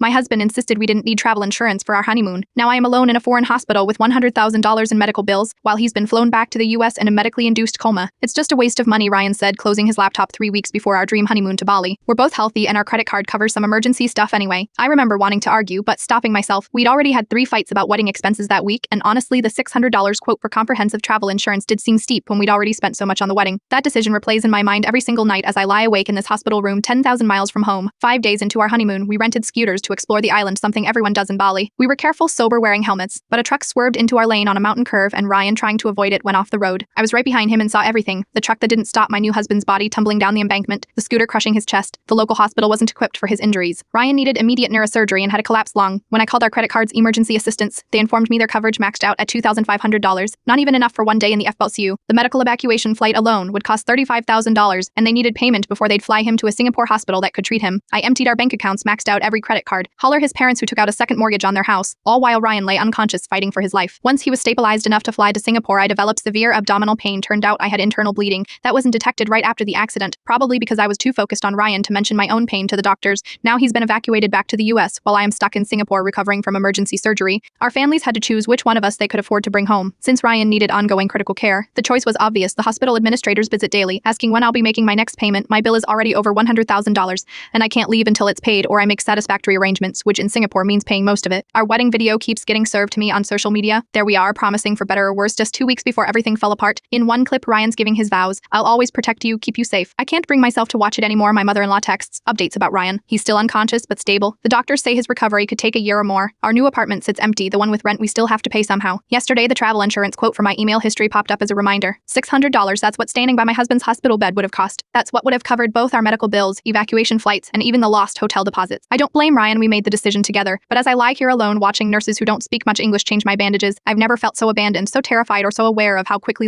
My husband insisted we didn't need travel insurance for our honeymoon. Now I am alone in a foreign hospital with $100,000 in medical bills, while he's been flown back to the US in a medically induced coma. It's just a waste of money, Ryan said, closing his laptop 3 weeks before our dream honeymoon to Bali. We're both healthy and our credit card covers some emergency stuff anyway. I remember wanting to argue, but stopping myself. We'd already had 3 fights about wedding expenses that week, and honestly, the $600 quote for comprehensive travel insurance did seem steep when we'd already spent so much on the wedding. That decision replays in my mind every single night as I lie awake in this hospital room 10,000 miles from home. 5 days into our honeymoon, we rented scooters to explore the island, something everyone does in Bali. We were careful, sober, wearing helmets, but a truck swerved into our lane on a mountain curve and Ryan, trying to avoid it, went off the road. I was right behind him and saw everything. The truck that didn't stop, my new husband's body tumbling down the embankment, the scooter crushing his chest. The local hospital wasn't equipped for his injuries. Ryan needed immediate neurosurgery and had a collapsed lung. When I called our credit card's emergency assistance, they informed me their coverage maxed out at $2,500, not even enough for one day in the FBOCU. The medical evacuation flight alone would cost $35,000, and they needed payment before they'd fly him to a Singapore hospital that could treat him. I emptied our bank accounts, maxed out every credit card. Holler his parents, who took out a second mortgage on their house, all while Ryan lay unconscious fighting for his life. Once he was stabilized enough to fly to Singapore, I developed severe abdominal pain. Turned out I had internal bleeding. That wasn't detected right after the accident, probably because I was too focused on Ryan to mention my own pain to the doctors. Now he's been evacuated back to the US while I am stuck in Singapore recovering from emergency surgery. Our families had to choose which one of us they could afford to bring home. Since Ryan needed ongoing critical care, the choice was obvious. The hospital administrators visit daily, asking when I'll be making my next payment. My bill is already over $100,000, and I can't leave until it's paid or I make satisfactory arrangements, which in Singapore means paying most of it. Our wedding video keeps getting served to me on social media. There we are, promising for better or worse just 2 weeks before everything fell apart. In one clip, Ryan's giving his vows. I'll always protect you, keep you safe. I can't bring myself to watch it anymore. My mother-in-law texts updates about Ryan. He's still unconscious but stable. The doctors say his recovery could take a year or more. Our new apartment sits empty, the one with rent we still have to pay somehow. Yesterday, the travel insurance quote for my email history popped up as a reminder. $600, that's what standing by my husband's hospital bed would have cost. That's what would have covered both our medical bills, evacuation flights, and even the lost hotel deposits. I don't blame Ryan, we made the decision together, but as I lie here alone watching nurses who don't speak much English change my bandages, I've never felt so abandoned, so terrified, or so aware of how quickly